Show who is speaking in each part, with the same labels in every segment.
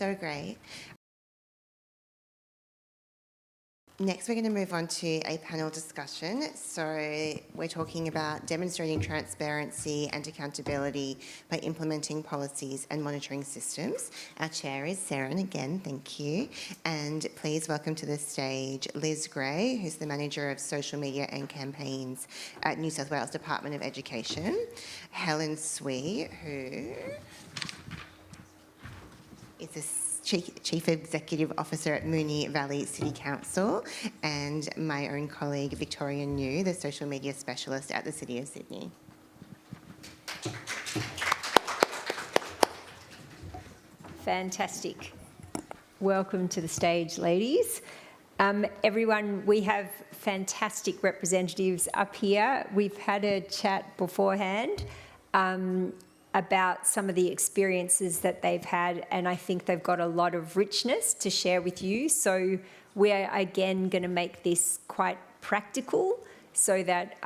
Speaker 1: So great. Next, we're going to move on to a panel discussion. So we're talking about demonstrating transparency and accountability by implementing policies and monitoring systems. Our chair is Saren again, thank you. And please welcome to the stage Liz Gray, who's the Manager of Social Media and Campaigns at New South Wales Department of Education, Helen Swee, who is the Chief Executive Officer at Moonee Valley City Council, and my own colleague Victoria New, the Social Media Specialist at the City of Sydney.
Speaker 2: Fantastic. Welcome to the stage, ladies. Everyone, we have fantastic representatives up here. We've had a chat beforehand about some of the experiences that they've had, and I think they've got a lot of richness to share with you. So we're again going to make this quite practical so that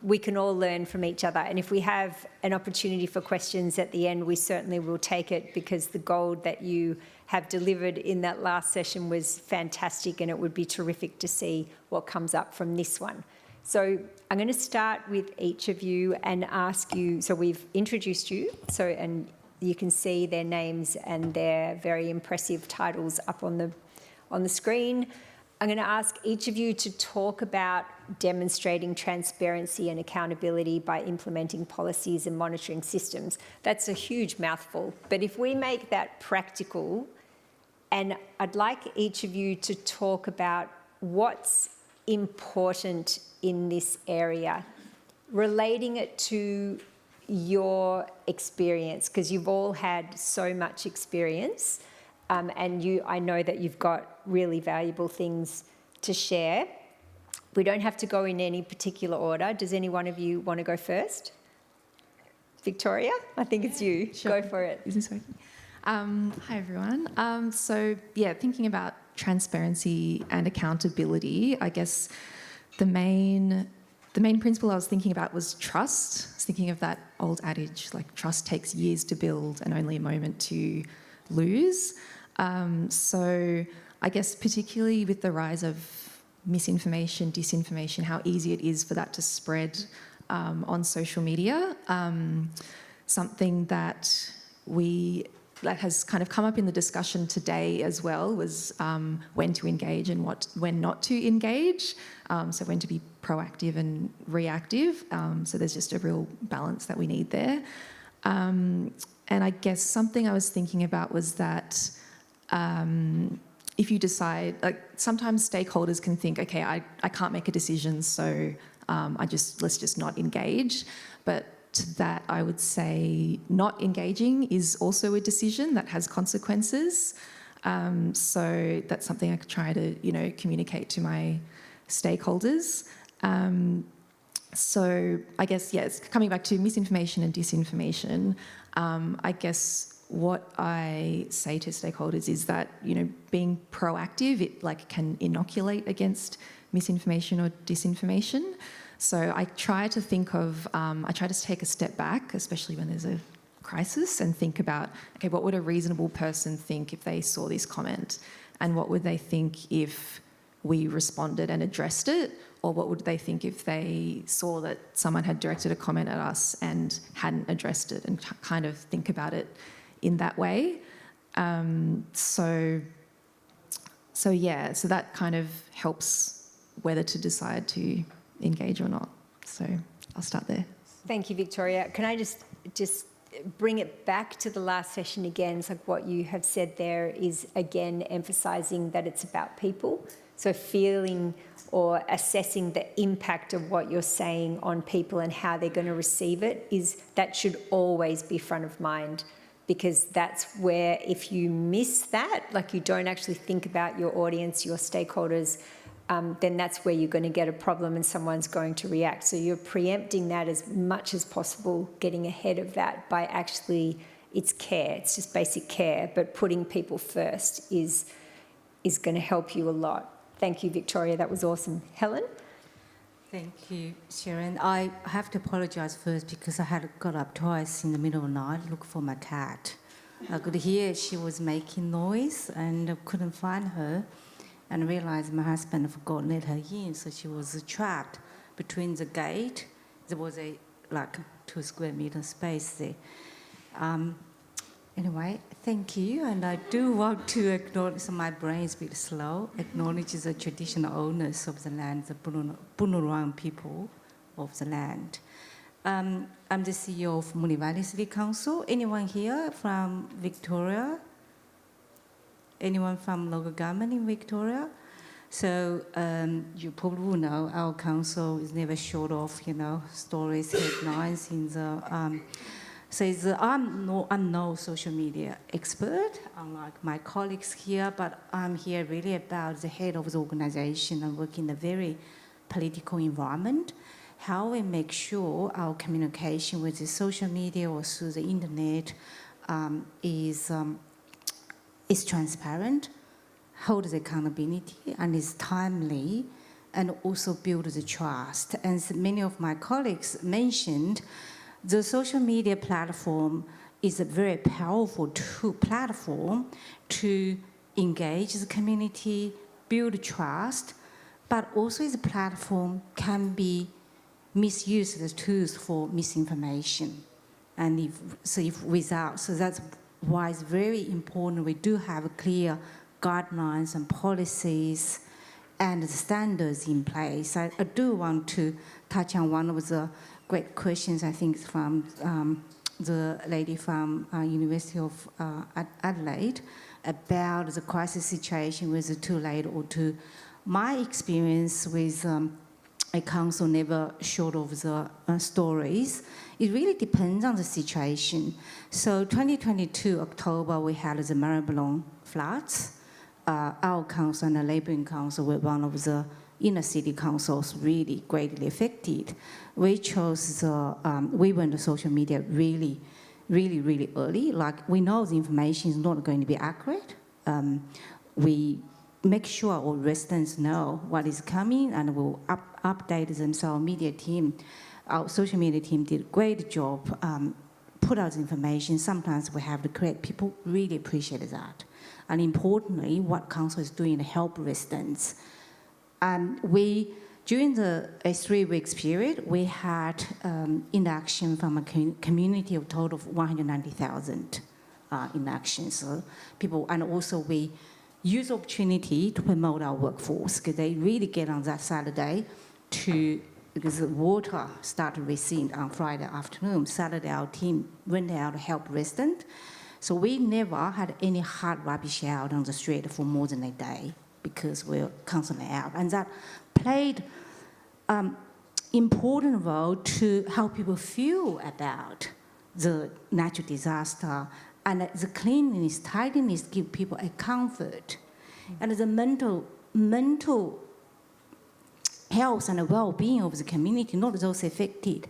Speaker 2: we can all learn from each other. And if we have an opportunity for questions at the end, we certainly will take it, because the gold that you have delivered in that last session was fantastic, and it would be terrific to see what comes up from this one. So I'm going to start with each of you and ask you, so we've introduced you, and you can see their names and their very impressive titles up on the screen. I'm going to ask each of you to talk about demonstrating transparency and accountability by implementing policies and monitoring systems. That's a huge mouthful, but if we make that practical, and I'd like each of you to talk about what's important in this area, relating it to your experience, because you've all had so much experience, and I know that you've got really valuable things to share. We don't have to go in any particular order. Does any one of you want to go first? Victoria, I think it's you.
Speaker 3: Sure.
Speaker 2: Go for it.
Speaker 3: Is this working? Hi, everyone. Thinking about transparency and accountability, I guess the main principle I was thinking about was trust. I was thinking of that old adage, like trust takes years to build and only a moment to lose. So I guess particularly with the rise of misinformation, disinformation, how easy it is for that to spread on social media. Something that has kind of come up in the discussion today as well was when to engage and when not to engage. So when to be proactive and reactive. So there's just a real balance that we need there. And I guess something I was thinking about was that if you decide, like sometimes stakeholders can think, okay, I can't make a decision, so let's just not engage. But to that, I would say not engaging is also a decision that has consequences. So that's something I could try to, communicate to my stakeholders. So I guess, it's coming back to misinformation and disinformation. I guess what I say to stakeholders is that, being proactive, it can inoculate against misinformation or disinformation. So I try to think of, I try to take a step back, especially when there's a crisis, and think about, okay, what would a reasonable person think if they saw this comment? And what would they think if we responded and addressed it? Or what would they think if they saw that someone had directed a comment at us and hadn't addressed it, and kind of think about it in that way? So that kind of helps whether to decide to engage or not. So I'll start there.
Speaker 2: Thank you, Victoria. Can I just bring it back to the last session again? It's like what you have said there is, again, emphasising that it's about people. So feeling or assessing the impact of what you're saying on people and how they're going to receive it, that should always be front of mind, because that's where, if you miss that, like you don't actually think about your audience, your stakeholders, then that's where you're going to get a problem and someone's going to react. So you're preempting that as much as possible, getting ahead of that by actually, it's care, it's just basic care, but putting people first is going to help you a lot. Thank you, Victoria, that was awesome. Helen?
Speaker 4: Thank you, Sharon. I have to apologise first because I had got up twice in the middle of the night, look for my cat. I could hear she was making noise and I couldn't find her, and realized my husband forgot to let her in, so she was trapped between the gate. There was a like 2 square meter space there. Anyway, thank you, and I do want to acknowledge, so my brain is a bit slow, acknowledge the traditional owners of the land, the Bunurong people of the land. I'm the CEO of Moonee Valley City Council. Anyone here from Victoria? Anyone from local government in Victoria? So you probably will know our council is never short of, stories, headlines in the. I'm no social media expert, unlike my colleagues here, but I'm here really about the head of the organization and work in a very political environment. How we make sure our communication with the social media or through the internet is transparent, holds accountability, and is timely, and also build the trust. And many of my colleagues mentioned, the social media platform is a very powerful platform to engage the community, build trust, but also the platform can be misused as tools for misinformation. And so that's why it's very important we do have clear guidelines and policies and the standards in place. I do want to touch on one of the great questions, I think, from the lady from University of Adelaide about the crisis situation, was it too late or too. My experience with a council never short of the stories. It really depends on the situation. So 2022, October, we had the Maribyrnong floods. Our council and the Labouring Council were one of the inner city councils really greatly affected. We chose we went to social media really early. Like, we know the information is not going to be accurate. We make sure all residents know what is coming, and we'll update them. So our media team, our social media team did a great job, put out information. Sometimes we have the correct people, really appreciate that. And importantly, what council is doing to help residents. During a 3 weeks period, we had inaction from a community of total of 190,000 inactions. So people, and also we use opportunity to promote our workforce, because they really get on that Saturday because the water started receding on Friday afternoon. Saturday, our team went out to help residents. So we never had any hard rubbish out on the street for more than a day, because we're constantly out. And that played important role to how people feel about the natural disaster. And the cleanliness, tidiness give people a comfort. And the mental health and the well-being of the community, not those affected,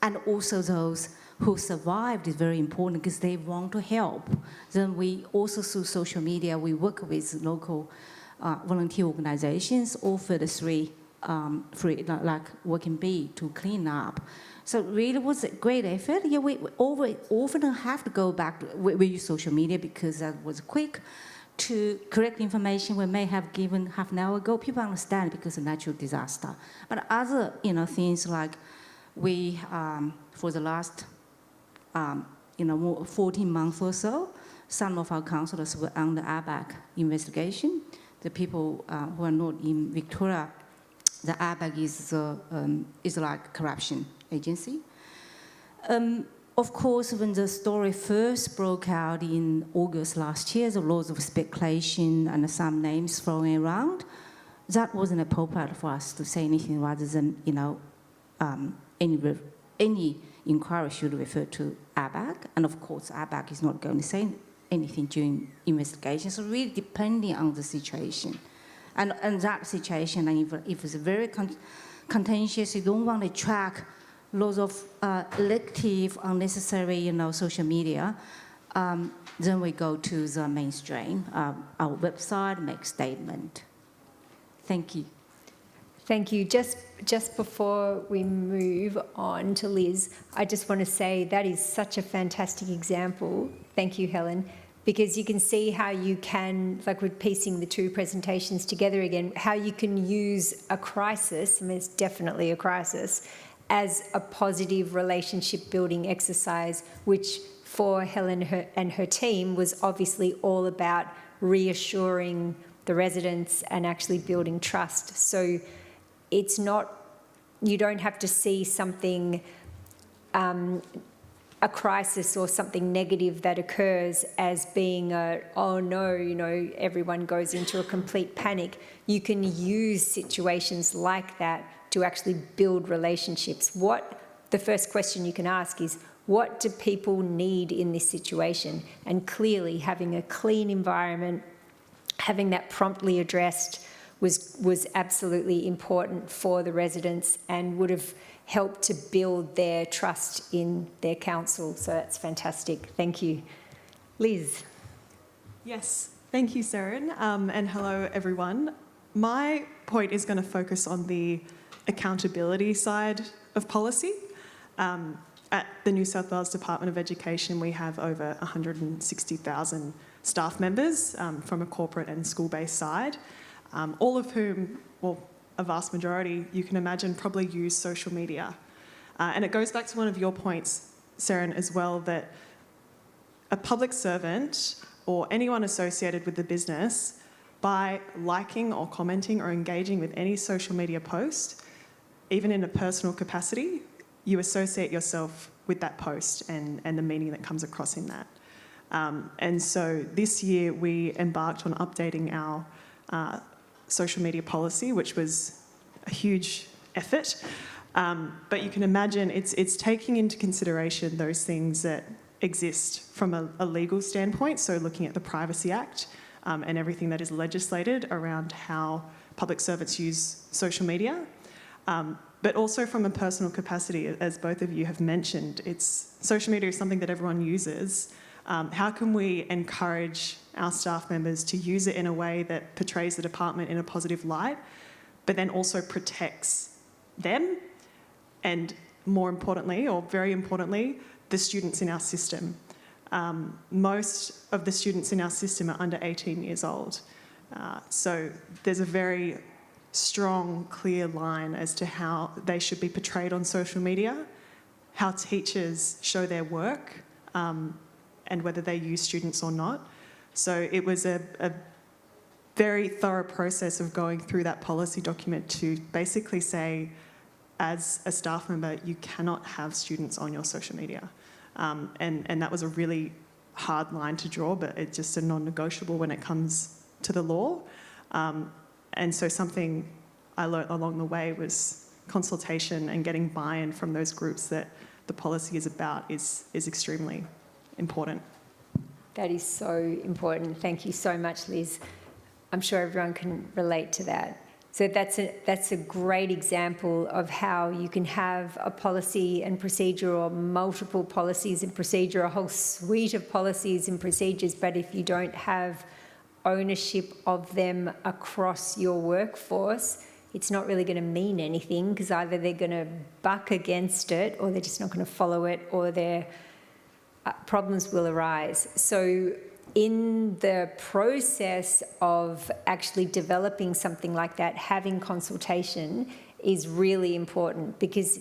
Speaker 4: and also those who survived, is very important because they want to help. Then we also, through social media, we work with local volunteer organizations, offer the free, like Working Bee, to clean up. So really was a great effort. Yeah, we often have to go back. We use social media because that was quick to correct information we may have given half an hour ago. People understand because of natural disaster. But other things like we, for the last 14 months or so, some of our councillors were under ABAC investigation. The people who are not in Victoria, the ABAC is like a corruption agency. Of course, when the story first broke out in August last year, there was lots of speculation and some names thrown around. That wasn't appropriate for us to say anything rather than, any inquiry should refer to ABAC. And of course, ABAC is not going to say anything during investigation. So really depending on the situation. And that situation, and if it's very contentious, you don't want to track lots of elective, unnecessary, social media, then we go to the mainstream. Our website makes statement. Thank you.
Speaker 2: Thank you. Just before we move on to Liz, I just want to say that is such a fantastic example. Thank you, Helen, because you can see how you can, like we're piecing the two presentations together again, how you can use a crisis, I mean, it's definitely a crisis, as a positive relationship building exercise, which for Helen and her team was obviously all about reassuring the residents and actually building trust. So it's not, you don't have to see something, a crisis or something negative that occurs as being a, oh no, you know, everyone goes into a complete panic. You can use situations like that to actually build relationships. The first question you can ask is, what do people need in this situation? And clearly having a clean environment, having that promptly addressed was absolutely important for the residents and would have helped to build their trust in their council. So that's fantastic. Thank you. Liz.
Speaker 5: Yes, thank you, Seren, and hello, everyone. My point is going to focus on the accountability side of policy. At the New South Wales Department of Education, we have over 160,000 staff members from a corporate and school-based side, all of whom, well, a vast majority, you can imagine, probably use social media. And it goes back to one of your points, Seren, as well, that a public servant or anyone associated with the business, by liking or commenting or engaging with any social media post, even in a personal capacity, you associate yourself with that post and the meaning that comes across in that. And so this year we embarked on updating our social media policy, which was a huge effort. But you can imagine it's taking into consideration those things that exist from a legal standpoint, so looking at the Privacy Act and everything that is legislated around how public servants use social media. But also from a personal capacity, as both of you have mentioned, social media is something that everyone uses. How can we encourage our staff members to use it in a way that portrays the department in a positive light, but then also protects them and, more importantly, or very importantly, the students in our system. Most of the students in our system are under 18 years old. So there's a very strong, clear line as to how they should be portrayed on social media, how teachers show their work, and whether they use students or not. So it was a very thorough process of going through that policy document to basically say, as a staff member, you cannot have students on your social media. And that was a really hard line to draw, but it's just a non-negotiable when it comes to the law. And so something I learnt along the way was consultation and getting buy-in from those groups that the policy is about is extremely important.
Speaker 2: That is so important. Thank you so much, Liz. I'm sure everyone can relate to that. So that's a great example of how you can have a policy and procedure, or multiple policies and procedure, a whole suite of policies and procedures, but if you don't have ownership of them across your workforce, it's not really going to mean anything, because either they're going to buck against it, or they're just not going to follow it, or their problems will arise. So in the process of actually developing something like that, having consultation is really important, because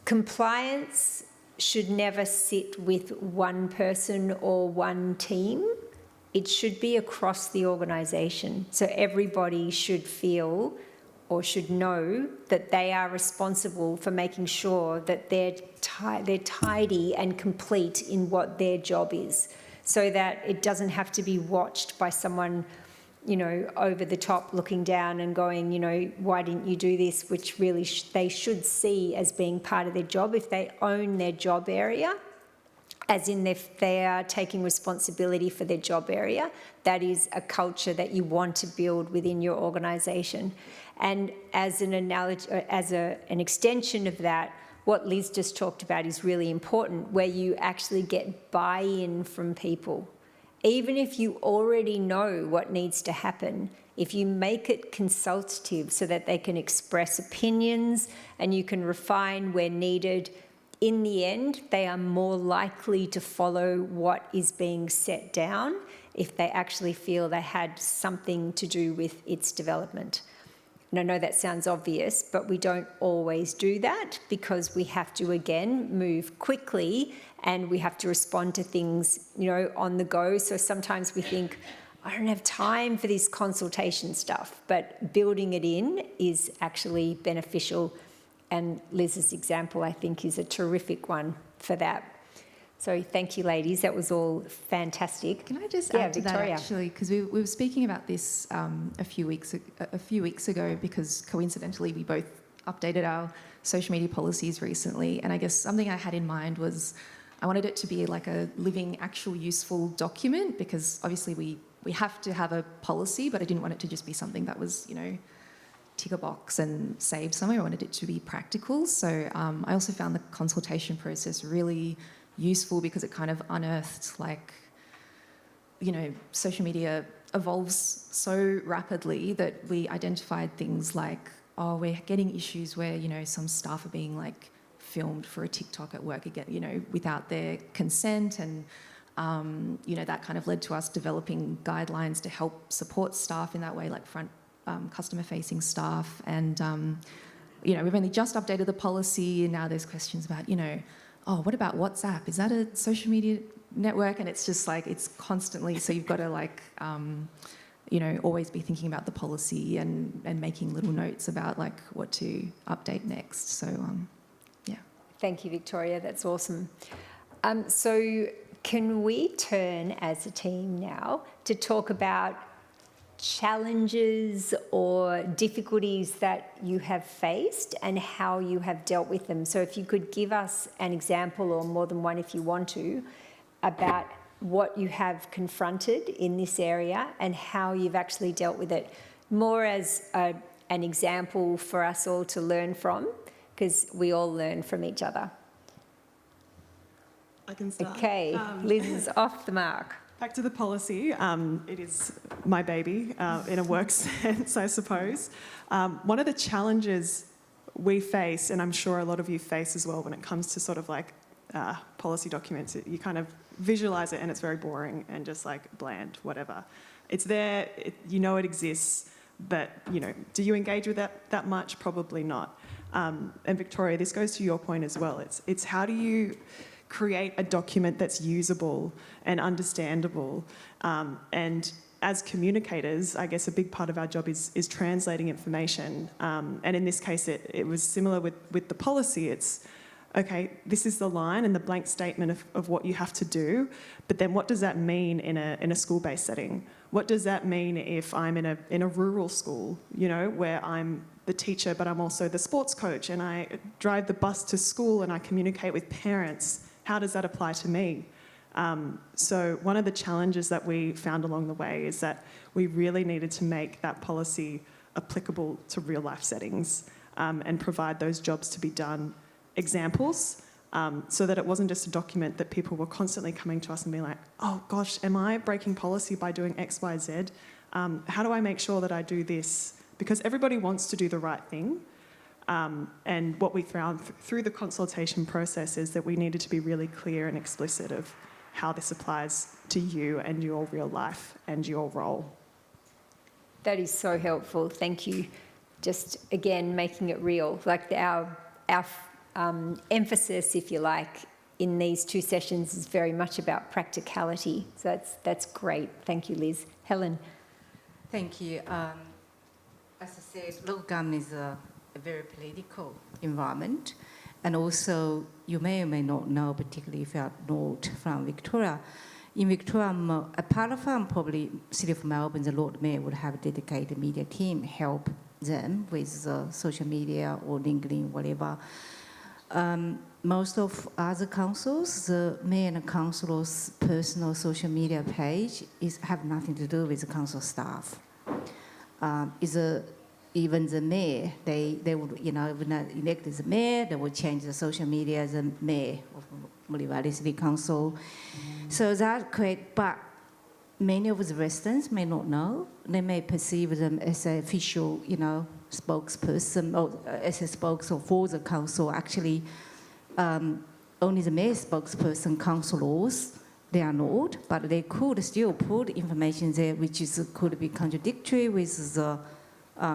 Speaker 2: compliance should never sit with one person or one team. It should be across the organisation. So everybody should feel or should know that they are responsible for making sure that they're tidy and complete in what their job is, so that it doesn't have to be watched by someone, you know, over the top looking down and going, you know, why didn't you do this, which really they should see as being part of their job if they own their job area. As in, if they are taking responsibility for their job area, that is a culture that you want to build within your organisation. And as an analogy, as an extension of that, what Liz just talked about is really important, where you actually get buy-in from people. even if you already know what needs to happen, if you make it consultative so that they can express opinions and you can refine where needed, in the end, they are more likely to follow what is being set down if they actually feel they had something to do with its development. And I know that sounds obvious, but we don't always do that because we have to, again, move quickly and we have to respond to things, on the go. So sometimes we think, I don't have time for this consultation stuff, but building it in is actually beneficial. And Liz's example, I think, is a terrific one for that. So thank you, ladies. That was all fantastic.
Speaker 3: Can I just
Speaker 2: Yeah,
Speaker 3: add to
Speaker 2: Victoria.
Speaker 3: that, actually, because we were speaking about this a few weeks ago, because coincidentally we both updated our social media policies recently, and I guess something I had in mind was I wanted it to be like a living, actual, useful document, because obviously we have to have a policy, but I didn't want it to just be something that was, tick a box and save somewhere. I wanted it to be practical. So I also found the consultation process really useful because it kind of unearthed, social media evolves so rapidly that we identified things like, we're getting issues where, some staff are being filmed for a TikTok at work again, without their consent, and that kind of led to us developing guidelines to help support staff in that way, like front customer-facing staff. And, we've only just updated the policy, and now there's questions about, what about WhatsApp? Is that a social media network? And it's just it's constantly, so you've got to always be thinking about the policy and making little notes about what to update next. So, yeah.
Speaker 2: Thank you, Victoria. That's awesome. So can we turn as a team now to talk about challenges or difficulties that you have faced and how you have dealt with them? So if you could give us an example, or more than one if you want to, about what you have confronted in this area and how you've actually dealt with it, more as an example for us all to learn from, because we all learn from each other.
Speaker 5: I can start.
Speaker 2: Okay, Liz is off the mark.
Speaker 5: Back to the policy. It is my baby in a work sense, I suppose. One of the challenges we face, and I'm sure a lot of you face as well when it comes to sort of policy documents, you kind of visualise it and it's very boring and just bland, whatever. It's there, it exists, but do you engage with that much? Probably not. And Victoria, this goes to your point as well. It's how do you create a document that's usable and understandable, and as communicators, I guess a big part of our job is translating information, and in this case it was similar with the policy. It's okay, this is the line and the blank statement of what you have to do, but then what does that mean in a school-based setting? What does that mean if I'm in a rural school, where I'm the teacher but I'm also the sports coach and I drive the bus to school and I communicate with parents? How does that apply to me? So one of the challenges that we found along the way is that we really needed to make that policy applicable to real life settings, and provide those jobs to be done examples, so that it wasn't just a document that people were constantly coming to us and being like, oh gosh, am I breaking policy by doing X, Y, Z? How do I make sure that I do this? Because everybody wants to do the right thing. And what we found through the consultation process is that we needed to be really clear and explicit of how this applies to you and your real life and your role.
Speaker 2: That is so helpful. Thank you. Just again, making it real. Our emphasis, if you like, in these two sessions is very much about practicality. So that's great. Thank you, Liz. Helen.
Speaker 4: Thank you. As I said, local government is a very political environment. And also, you may or may not know, particularly if you are not from Victoria, in Victoria, apart from probably City of Melbourne, the Lord Mayor would have a dedicated media team help them with social media or LinkedIn, whatever. Most of other councils, the mayor and councillor's personal social media page have nothing to do with the council staff. Even the mayor, they would, when they elected the mayor, they would change the social media as the mayor of Mully Valley City Council. So that but many of the residents may not know. They may perceive them as an official, spokesperson or as a spokesman for the council. Actually, only the mayor spokesperson, councillors, they are not, but they could still put information there which could be contradictory with the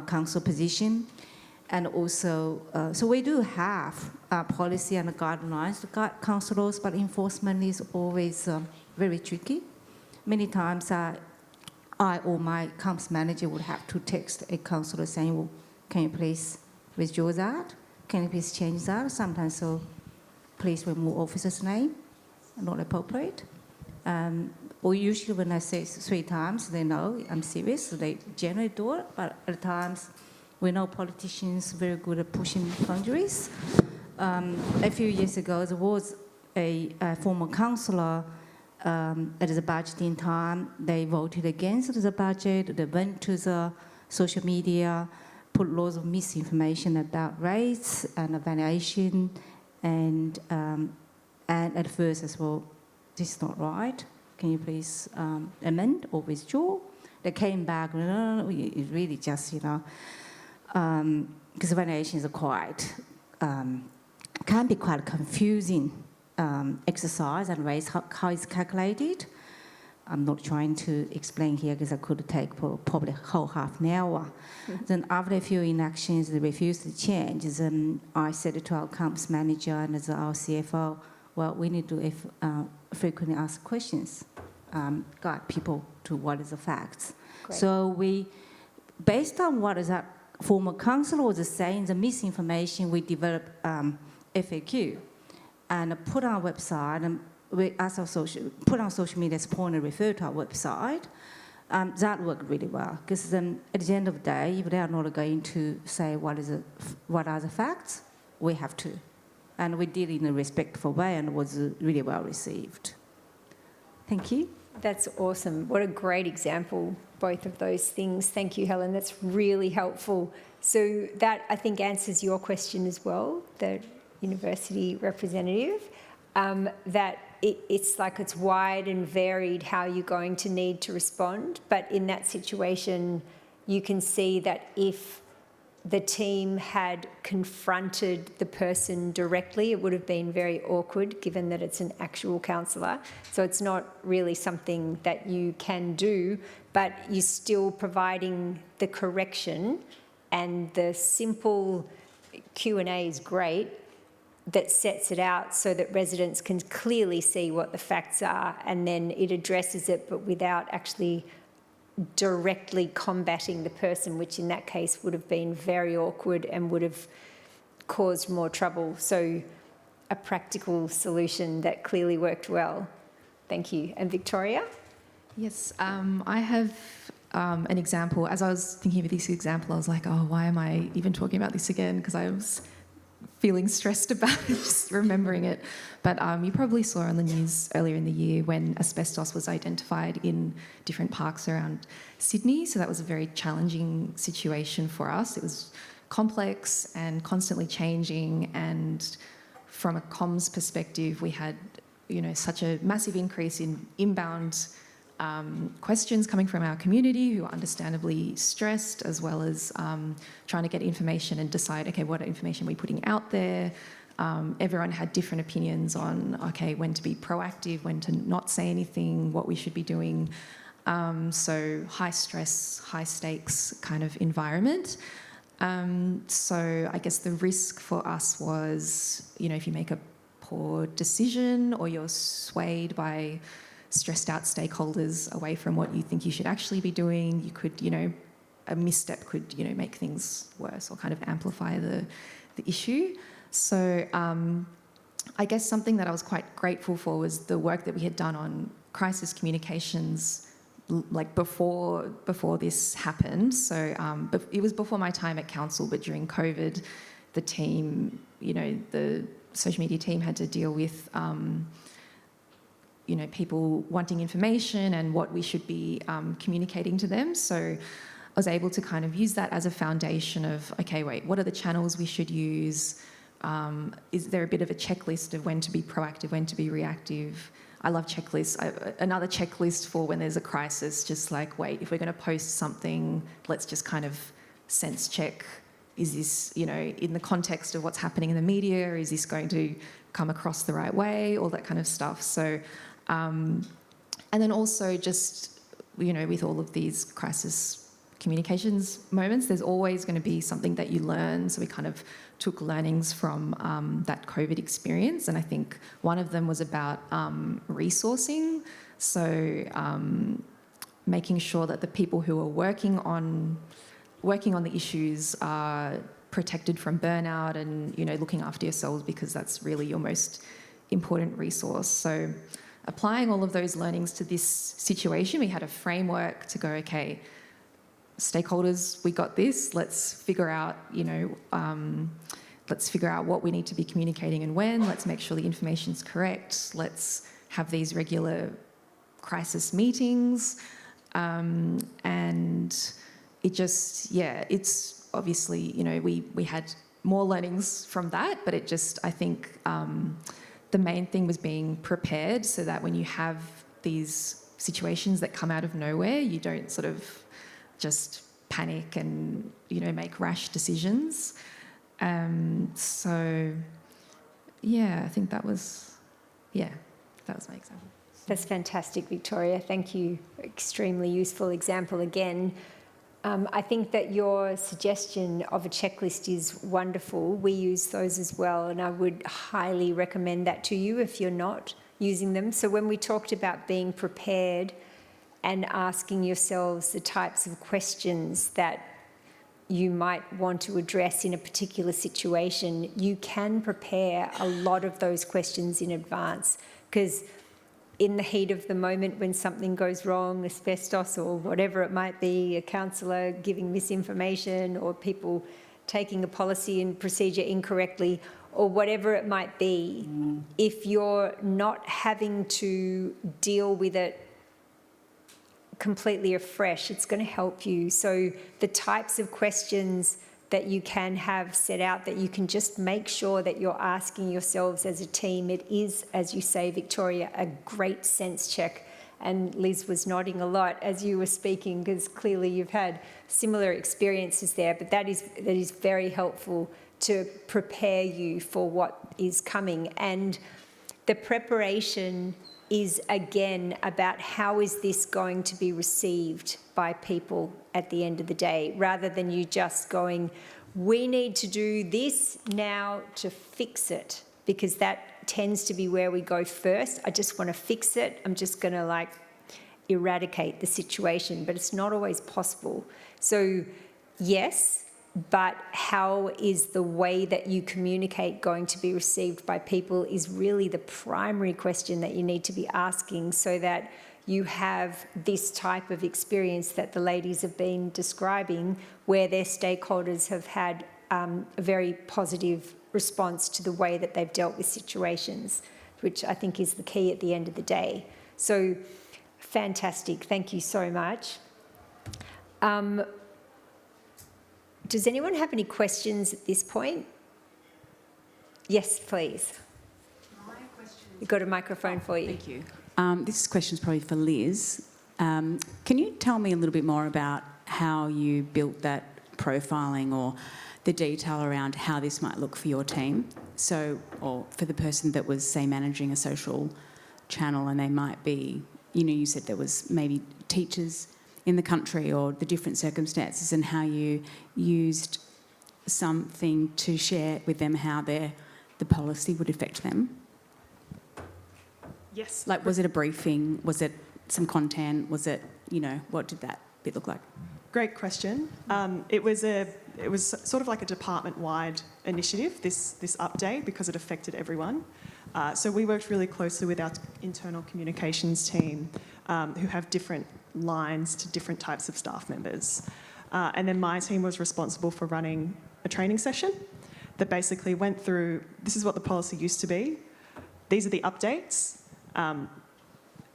Speaker 4: council position. And also, so we do have policy and guidelines to guide councillors, but enforcement is always very tricky. Many times I or my comms manager would have to text a councillor saying, well, can you please withdraw that? Can you please change that? Sometimes so, please remove officer's name, not appropriate. Or usually when I say 3 times, they know I'm serious, so they generally do it, but at times we know politicians very good at pushing boundaries. A few years ago, there was a former councillor at the budgeting time. They voted against the budget. They went to the social media, put lots of misinformation about rates and evaluation, and at first as well, this is not right. Can you please amend or withdraw? They came back, no, it's really just, because evaluations are quite, can be quite confusing exercise and rates, how it's calculated. I'm not trying to explain here because I could take probably a whole half an hour. Mm-hmm. Then after a few inactions, they refused to change. Then I said to our comms manager and our CFO, well, we need to frequently ask questions, guide people to what is the facts. Great. So we, based on what is that former councillor was saying, the misinformation, we developed FAQ and put on our website, and we asked put on social media support and refer to our website. That worked really well, because then at the end of the day, if they are not going to say what are the facts, we have to. And we did it in a respectful way, and it was really well received. Thank you.
Speaker 2: That's awesome. What a great example, both of those things. Thank you, Helen. That's really helpful. So that, I think, answers your question as well, the university representative, that it's like it's wide and varied how you're going to need to respond. But in that situation, you can see that if the team had confronted the person directly, it would have been very awkward given that it's an actual counsellor. So it's not really something that you can do, but you're still providing the correction, and the simple Q&A is great that sets it out so that residents can clearly see what the facts are, and then it addresses it but without actually directly combating the person, which in that case would have been very awkward and would have caused more trouble. So a practical solution that clearly worked well. Thank you. And Victoria?
Speaker 3: Yes, I have an example. As I was thinking of this example, I was like, oh, why am I even talking about this again? Because I was feeling stressed about it, just remembering it. But you probably saw on the news earlier in the year when asbestos was identified in different parks around Sydney. So that was a very challenging situation for us. It was complex and constantly changing. And from a comms perspective, we had, such a massive increase in inbound questions coming from our community who are understandably stressed, as well as trying to get information and decide, okay, what information are we putting out there? Everyone had different opinions on, okay, when to be proactive, when to not say anything, what we should be doing. So high stress, high stakes kind of environment. So I guess the risk for us was, if you make a poor decision or you're swayed by stressed out stakeholders away from what you think you should actually be doing, you could, a misstep could, make things worse or kind of amplify the issue. So I guess something that I was quite grateful for was the work that we had done on crisis communications, like before this happened. So but it was before my time at council, but during COVID, the team, the social media team had to deal with people wanting information and what we should be communicating to them. So I was able to kind of use that as a foundation of, okay, wait, what are the channels we should use? Is there a bit of a checklist of when to be proactive, when to be reactive? I love checklists. Another checklist for when there's a crisis, just like, wait, if we're going to post something, let's just kind of sense check. Is this, you know, in the context of what's happening in the media? Is this going to come across the right way? All that kind of stuff. So, and then also just, you know, with all of these crisis communications moments, there's always going to be something that you learn. So we kind of took learnings from that COVID experience. And I think one of them was about resourcing. So making sure that the people who are working on the issues are protected from burnout and, you know, looking after yourselves, because that's really your most important resource. So applying all of those learnings to this situation, we had a framework to go, okay, stakeholders, we got this. Let's figure out, you know, let's figure out what we need to be communicating and when. Let's make sure the information's correct. Let's have these regular crisis meetings. And it just, yeah, it's obviously, you know, we had more learnings from that, but it just, I think the main thing was being prepared so that when you have these situations that come out of nowhere, you don't sort of just panic and, you know, make rash decisions. So, yeah, I think that was my example.
Speaker 2: That's fantastic, Victoria. Thank you. Extremely useful example again. I think that your suggestion of a checklist is wonderful. We use those as well, and I would highly recommend that to you if you're not using them. So when we talked about being prepared and asking yourselves the types of questions that you might want to address in a particular situation, you can prepare a lot of those questions in advance, because in the heat of the moment when something goes wrong, asbestos or whatever it might be, a counsellor giving misinformation or people taking a policy and procedure incorrectly or whatever it might be, if you're not having to deal with it completely afresh, it's going to help you. So the types of questions that you can have set out, that you can just make sure that you're asking yourselves as a team. It is, as you say, Victoria, a great sense check. And Liz was nodding a lot as you were speaking, because clearly you've had similar experiences there, but that is very helpful to prepare you for what is coming. And the preparation is, again, about how is this going to be received by people at the end of the day, rather than you just going, we need to do this now to fix it, because that tends to be where we go first. I just want to fix it. I'm just going to like eradicate the situation, but it's not always possible. So yes, but how is the way that you communicate going to be received by people is really the primary question that you need to be asking, so that you have this type of experience that the ladies have been describing, where their stakeholders have had a very positive response to the way that they've dealt with situations, which I think is the key at the end of the day. So fantastic. Thank you so much. Does anyone have any questions at this point? Yes, please. We've got a microphone for you.
Speaker 6: Thank you. This question is probably for Liz. Can you tell me a little bit more about how you built that profiling or the detail around how this might look for your team? So, or for the person that was, say, managing a social channel, and they might be, you know, you said there was maybe teachers in the country or the different circumstances, and how you used something to share with them how the policy would affect them?
Speaker 5: Yes.
Speaker 6: Like, was it a briefing? Was it some content? Was it, you know, what did that bit look like?
Speaker 5: Great question. It was sort of like a department-wide initiative, this update, because it affected everyone. So we worked really closely with our internal communications team, who have different lines to different types of staff members. And then my team was responsible for running a training session that basically went through, this is what the policy used to be, these are the updates.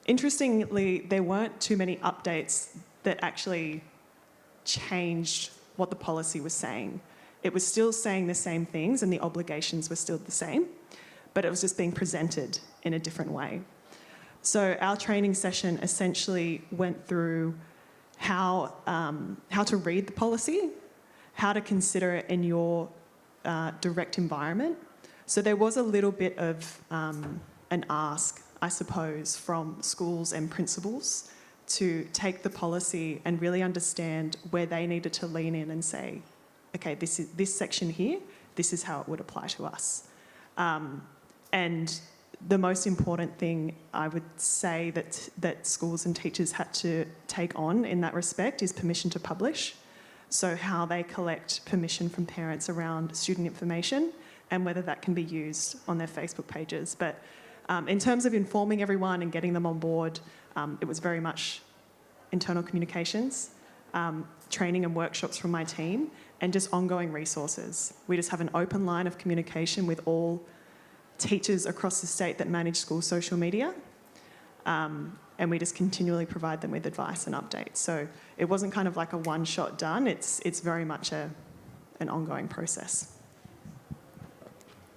Speaker 5: Interestingly, there weren't too many updates that actually changed what the policy was saying. It was still saying the same things and the obligations were still the same, but it was just being presented in a different way. So our training session essentially went through how to read the policy, how to consider it in your direct environment. So there was a little bit of an ask, I suppose, from schools and principals to take the policy and really understand where they needed to lean in and say, okay, this section here, this is how it would apply to us. And the most important thing I would say that schools and teachers had to take on in that respect is permission to publish. So how they collect permission from parents around student information and whether that can be used on their Facebook pages. But in terms of informing everyone and getting them on board, it was very much internal communications, training and workshops from my team, and just ongoing resources. We just have an open line of communication with all teachers across the state that manage school social media, and we just continually provide them with advice and updates. So it wasn't kind of like a one-shot done, it's very much an ongoing process.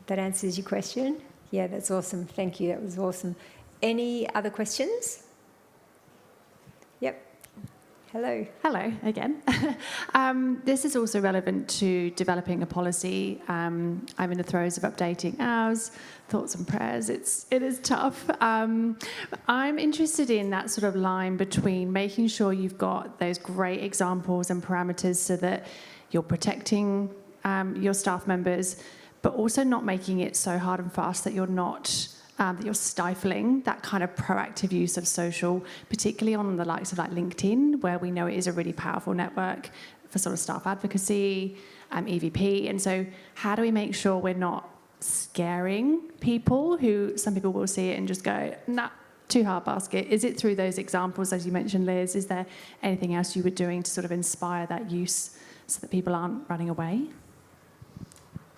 Speaker 2: That answers your question? Yeah, that's awesome. Thank you. That was awesome. Any other questions? Yep. Hello.
Speaker 7: Hello again. This is also relevant to developing a policy. I'm in the throes of updating ours. Thoughts and prayers. It is tough. I'm interested in that sort of line between making sure you've got those great examples and parameters so that you're protecting your staff members, but also not making it so hard and fast that you're not. That you're stifling that kind of proactive use of social, particularly on the likes of like LinkedIn, where we know it is a really powerful network for sort of staff advocacy, EVP. And so how do we make sure we're not scaring people who, some people will see it and just go, nah, too hard basket? Is it through those examples, as you mentioned, Liz? Is there anything else you were doing to sort of inspire that use so that people aren't running away?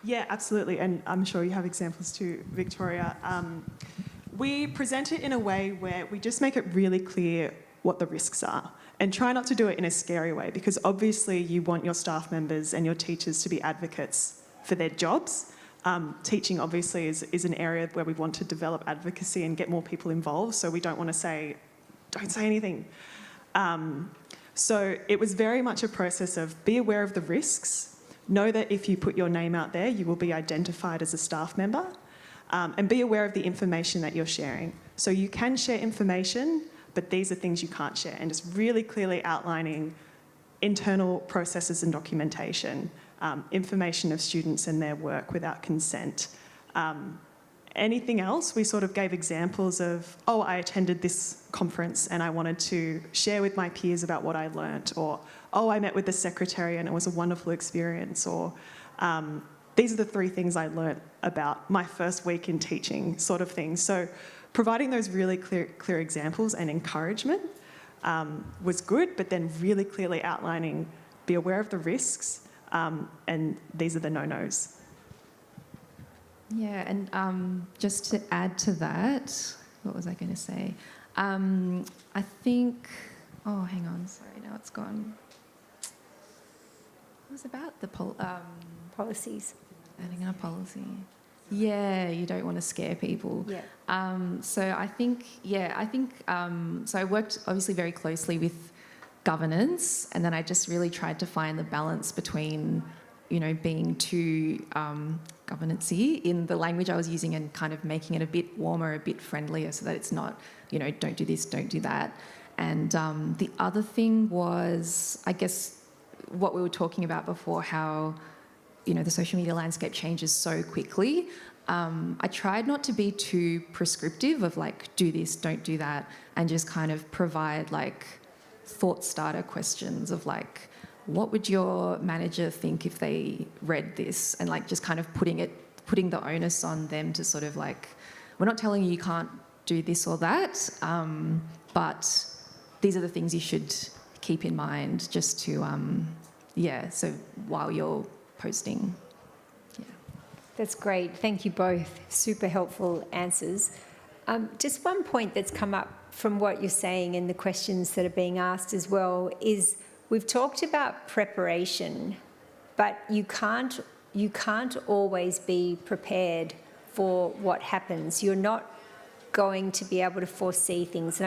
Speaker 5: Yeah, absolutely, and I'm sure you have examples too, Victoria. We present it in a way where we just make it really clear what the risks are and try not to do it in a scary way, because obviously you want your staff members and your teachers to be advocates for their jobs. Teaching obviously is an area where we want to develop advocacy and get more people involved, so we don't want to say, don't say anything. So it was very much a process of be aware of the risks. Know that if you put your name out there, you will be identified as a staff member, and be aware of the information that you're sharing. So you can share information, but these are things you can't share, and just really clearly outlining internal processes and documentation, information of students and their work without consent. Anything else, we sort of gave examples of, oh, I attended this conference and I wanted to share with my peers about what I learnt, or, oh, I met with the secretary and it was a wonderful experience, or these are the 3 things I learnt about my first week in teaching, sort of thing. So providing those really clear examples and encouragement was good, but then really clearly outlining, be aware of the risks, and these are the no-nos.
Speaker 3: Yeah, and just to add to that, what was I going to say? I think, oh, hang on, sorry, now it's gone. It was about the
Speaker 2: Policies.
Speaker 3: adding a policy. Yeah, you don't want to scare people.
Speaker 2: Yeah.
Speaker 3: So I think, so I worked obviously very closely with governance, and then I just really tried to find the balance between, being too governance-y in the language I was using and kind of making it a bit warmer, a bit friendlier, so that it's not, don't do this, don't do that. And the other thing was, I guess, what we were talking about before, how, the social media landscape changes so quickly. I tried not to be too prescriptive of like, do this, don't do that, and just kind of provide like thought starter questions of like, what would your manager think if they read this? And like just kind of putting the onus on them to sort of like, we're not telling you can't do this or that, but these are the things you should keep in mind just to, so while you're posting. Yeah.
Speaker 2: That's great. Thank you both. Super helpful answers. Just one point that's come up from what you're saying and the questions that are being asked as well is we've talked about preparation, but you can't always be prepared for what happens. You're not going to be able to foresee things. And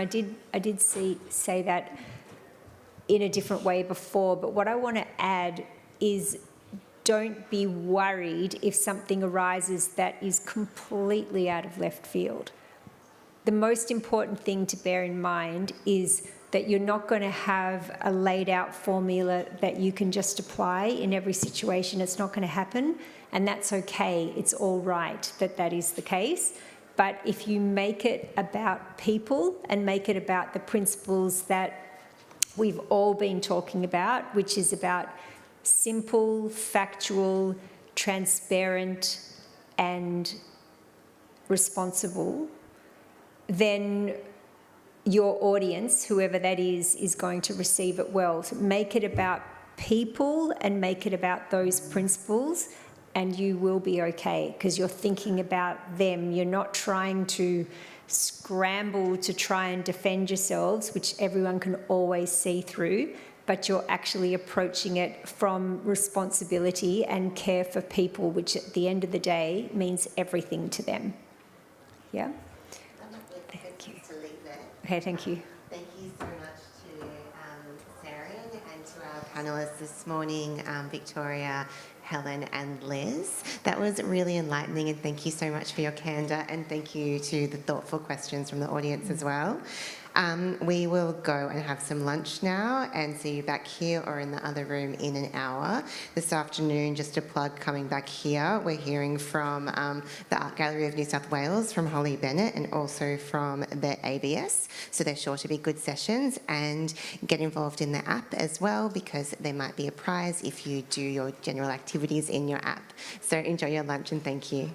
Speaker 2: I did say that in a different way before, but what I want to add is don't be worried if something arises that is completely out of left field. The most important thing to bear in mind is that you're not going to have a laid out formula that you can just apply in every situation. It's not going to happen, and that's okay. It's all right that that is the case. But if you make it about people and make it about the principles that we've all been talking about, which is about simple, factual, transparent, and responsible, then your audience, whoever that is going to receive it well. So make it about people and make it about those principles, and you will be okay because you're thinking about them. You're not trying to scramble to try and defend yourselves, which everyone can always see through, but you're actually approaching it from responsibility and care for people, which at the end of the day means everything to them. Yeah? Thank you. Okay, thank you.
Speaker 1: Thank you so much to Saren and to our panellists this morning, Victoria, Helen and Liz. That was really enlightening, and thank you so much for your candour, and thank you to the thoughtful questions from the audience as well. We will go and have some lunch now and see you back here or in the other room in an hour. This afternoon, just a plug coming back here, we're hearing from the Art Gallery of New South Wales, from Holly Bennett, and also from the ABS. So they're sure to be good sessions, and get involved in the app as well, because there might be a prize if you do your general activities in your app. So enjoy your lunch and thank you.